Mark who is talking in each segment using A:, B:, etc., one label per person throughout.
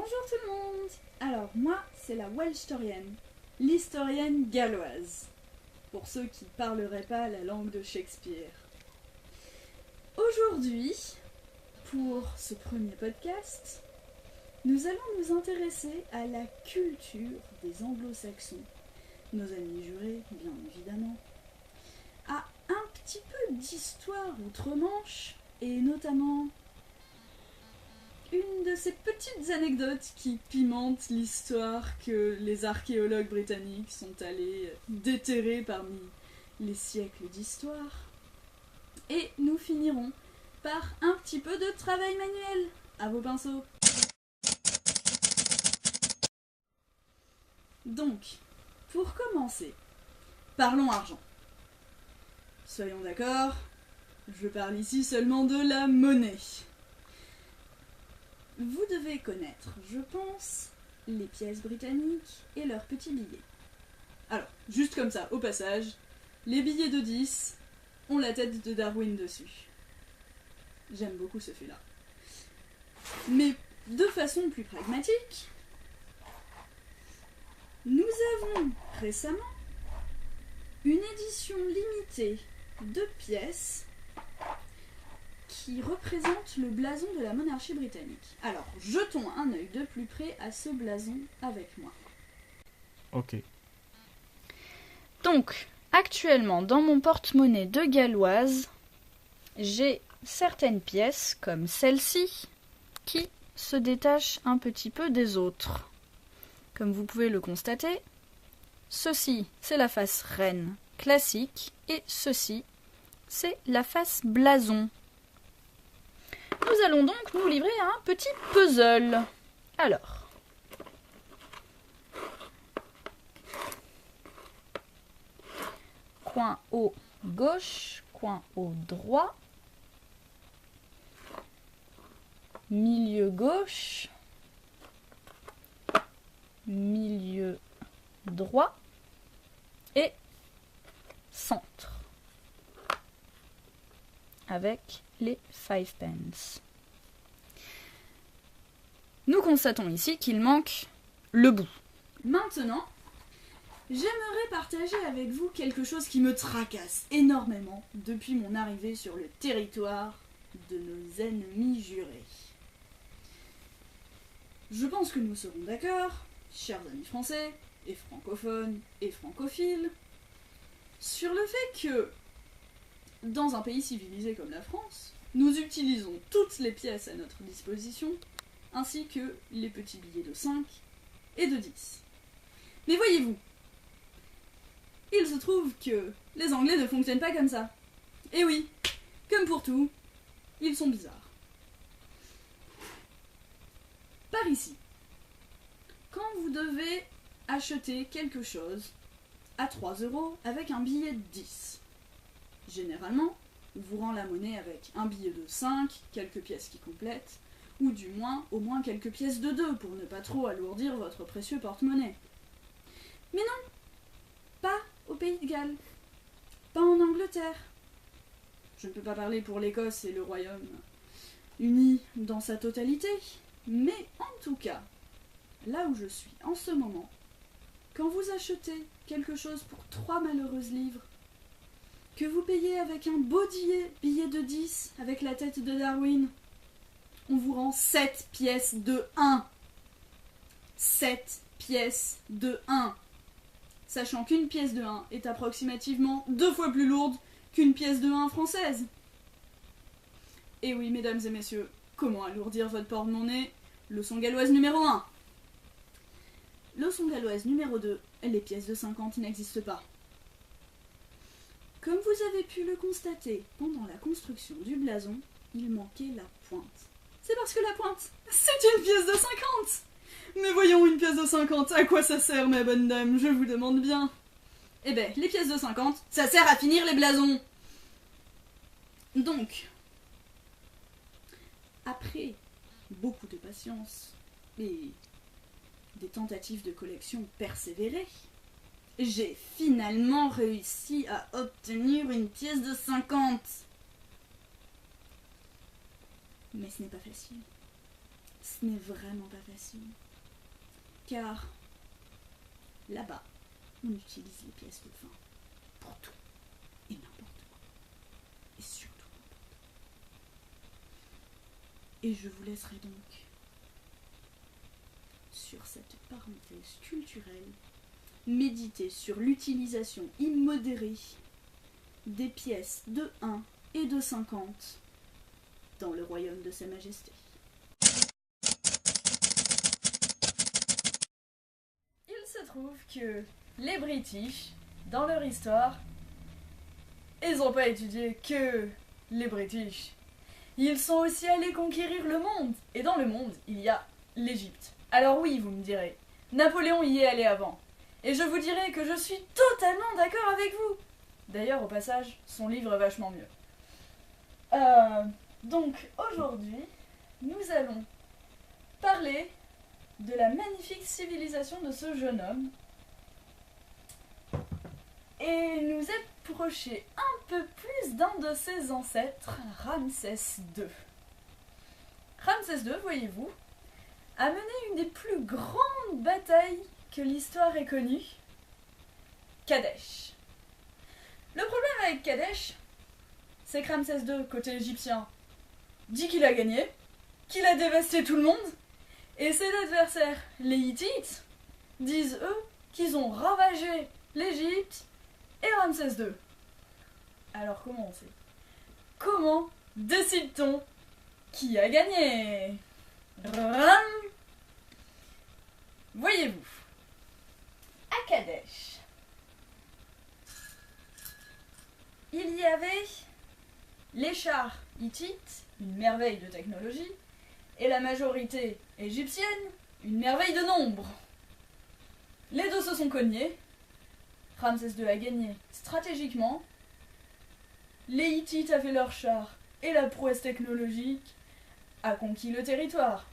A: Bonjour tout le monde. Alors moi, c'est la Welstorienne, l'historienne galloise, pour ceux qui ne parleraient pas la langue de Shakespeare. Aujourd'hui, pour ce premier podcast, nous allons nous intéresser à la culture des anglo-saxons, nos amis jurés bien évidemment, à un petit peu d'histoire outre-Manche, et notamment une de ces petites anecdotes qui pimentent l'histoire que les archéologues britanniques sont allés déterrer parmi les siècles d'histoire. Et nous finirons par un petit peu de travail manuel. À vos pinceaux. Donc, pour commencer, parlons argent. Soyons d'accord, je parle ici seulement de la monnaie. Vous devez connaître, je pense, les pièces britanniques et leurs petits billets. Alors, juste comme ça, au passage, les billets de 10 ont la tête de Darwin dessus. J'aime beaucoup ce fait-là. Mais de façon plus pragmatique, nous avons récemment une édition limitée de pièces qui représente le blason de la monarchie britannique. Alors, jetons un œil de plus près à ce blason avec moi.
B: Ok.
C: Donc, actuellement, dans mon porte-monnaie de galloise, j'ai certaines pièces, comme celle-ci, qui se détachent un petit peu des autres. Comme vous pouvez le constater, ceci, c'est la face reine classique, et ceci, c'est la face blason. Nous allons donc nous livrer à un petit puzzle. Alors, coin haut gauche, coin haut droit, milieu gauche, milieu droit et centre avec les 5 pence. Nous constatons ici qu'il manque le bout.
A: Maintenant, j'aimerais partager avec vous quelque chose qui me tracasse énormément depuis mon arrivée sur le territoire de nos ennemis jurés. Je pense que nous serons d'accord, chers amis français, et francophones, et francophiles, sur le fait que, dans un pays civilisé comme la France, nous utilisons toutes les pièces à notre disposition, ainsi que les petits billets de 5 et de 10. Mais voyez-vous, il se trouve que les Anglais ne fonctionnent pas comme ça. Et oui, comme pour tout, ils sont bizarres. Par ici, quand vous devez acheter quelque chose à 3 € avec un billet de 10, généralement, on vous rend la monnaie avec un billet de 5, quelques pièces qui complètent, ou du moins, au moins quelques pièces de 2 pour ne pas trop alourdir votre précieux porte-monnaie. Mais non, pas au Pays de Galles, pas en Angleterre. Je ne peux pas parler pour l'Écosse et le Royaume-Uni dans sa totalité, mais en tout cas, là où je suis en ce moment, quand vous achetez quelque chose pour 3 malheureuses livres, que vous payez avec un beau billet de 10 avec la tête de Darwin, on vous rend 7 pièces de 1. 7 pièces de 1. Sachant qu'une pièce de 1 est approximativement 2 fois plus lourde qu'une pièce de 1 française. Et oui, mesdames et messieurs, comment alourdir votre porte-monnaie? Leçon galloise numéro 1. Leçon galloise numéro 2, les pièces de 50 n'existent pas. Comme vous avez pu le constater pendant la construction du blason, il manquait la pointe. C'est parce que la pointe, c'est une pièce de 50. Mais voyons, une pièce de 50, à quoi ça sert, ma bonne dame, je vous demande bien. Eh ben, les pièces de 50, ça sert à finir les blasons. Donc, après beaucoup de patience et des tentatives de collection persévérées, j'ai finalement réussi à obtenir une pièce de 50. Mais ce n'est pas facile. Ce n'est vraiment pas facile. Car là-bas, on utilise les pièces de vin pour tout et n'importe quoi. Et surtout n'importe quoi. Et je vous laisserai donc sur cette parenthèse culturelle méditer sur l'utilisation immodérée des pièces de 1 et de 50 dans le royaume de Sa Majesté.
C: Il se trouve que les British, dans leur histoire, ils n'ont pas étudié que les British. Ils sont aussi allés conquérir le monde. Et dans le monde, il y a l'Égypte. Alors oui, vous me direz, Napoléon y est allé avant. Et je vous dirai que je suis totalement d'accord avec vous. D'ailleurs, au passage, son livre est vachement mieux. Donc, aujourd'hui, nous allons parler de la magnifique civilisation de ce jeune homme et nous approcher un peu plus d'un de ses ancêtres, Ramsès II. Ramsès II, voyez-vous, a mené une des plus grandes batailles que l'histoire ait connue, Kadesh. Le problème avec Kadesh, c'est que Ramsès II, côté égyptien, dit qu'il a gagné, qu'il a dévasté tout le monde, et ses adversaires, les Hittites, disent eux qu'ils ont ravagé l'Égypte et Ramsès II. Alors comment on sait? Comment décide-t-on qui a gagné? Voyez-vous, à Kadesh, il y avait les chars hittites, une merveille de technologie, et la majorité égyptienne, une merveille de nombre. Les deux se sont cognés. Ramsès II a gagné stratégiquement. Les Hittites avaient leurs chars et la prouesse technologique a conquis le territoire.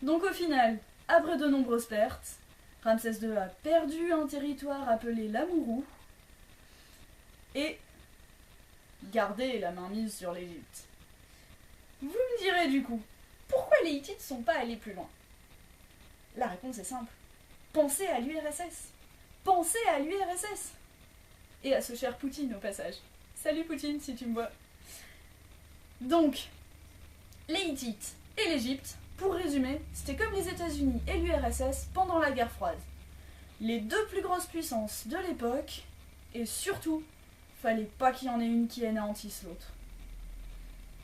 C: Donc au final, après de nombreuses pertes, Ramsès II a perdu un territoire appelé l'Amourou et gardé la main mise sur l'Égypte. Vous me direz du coup, pourquoi les Hittites ne sont pas allés plus loin? La réponse est simple. Pensez à l'URSS. Pensez à l'URSS. Et à ce cher Poutine au passage. Salut Poutine si tu me vois. Donc, les Hittites et l'Égypte, pour résumer, c'était comme les États-Unis et l'URSS pendant la guerre froide. Les deux plus grosses puissances de l'époque, et surtout, fallait pas qu'il y en ait une qui anéantisse l'autre.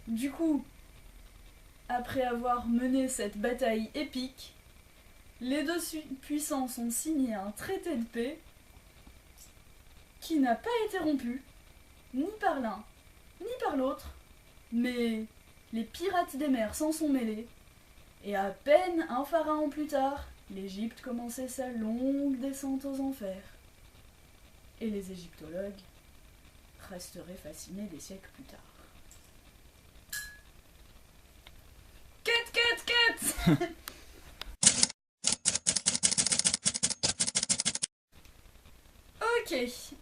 C: Du coup, après avoir mené cette bataille épique, les deux puissances ont signé un traité de paix qui n'a pas été rompu, ni par l'un, ni par l'autre, mais les pirates des mers s'en sont mêlés, et à peine un pharaon plus tard, l'Égypte commençait sa longue descente aux enfers. Et les égyptologues resteraient fascinés des siècles plus tard. Cut Ok,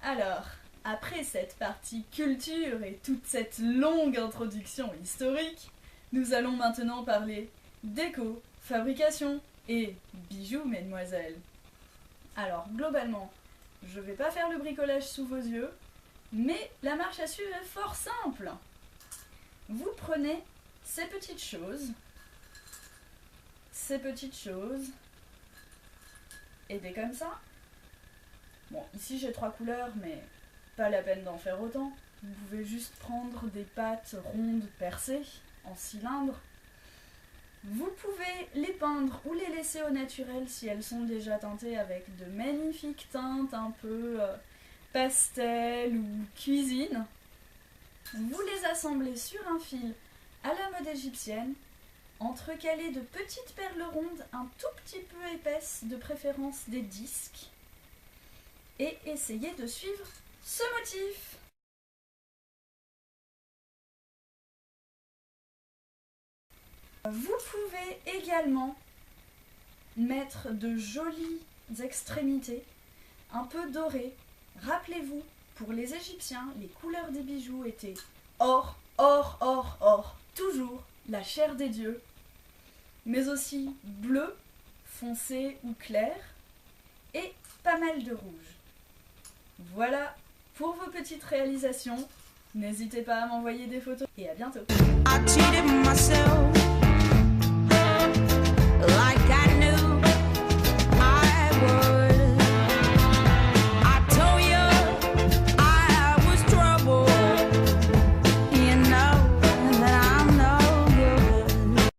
C: alors, après cette partie culture et toute cette longue introduction historique, nous allons maintenant parler déco, fabrication et bijoux, mesdemoiselles. Alors, globalement, je vais pas faire le bricolage sous vos yeux, mais la marche à suivre est fort simple. Vous prenez ces petites choses, et des comme ça. Bon, ici j'ai 3 couleurs, mais pas la peine d'en faire autant. Vous pouvez juste prendre des pâtes rondes percées, en cylindre. Vous pouvez les peindre ou les laisser au naturel si elles sont déjà teintées avec de magnifiques teintes un peu pastel ou cuisine. Vous les assemblez sur un fil à la mode égyptienne, entrecalez de petites perles rondes un tout petit peu épaisses, de préférence des disques, et essayez de suivre ce motif. Vous pouvez également mettre de jolies extrémités, un peu dorées. Rappelez-vous, pour les Égyptiens, les couleurs des bijoux étaient or, or, or, or, toujours la chair des dieux.
A: mais aussi bleu, foncé ou clair, et pas mal de rouge. Voilà pour vos petites réalisations. N'hésitez pas à m'envoyer des photos et à bientôt.
D: I cheated myself like I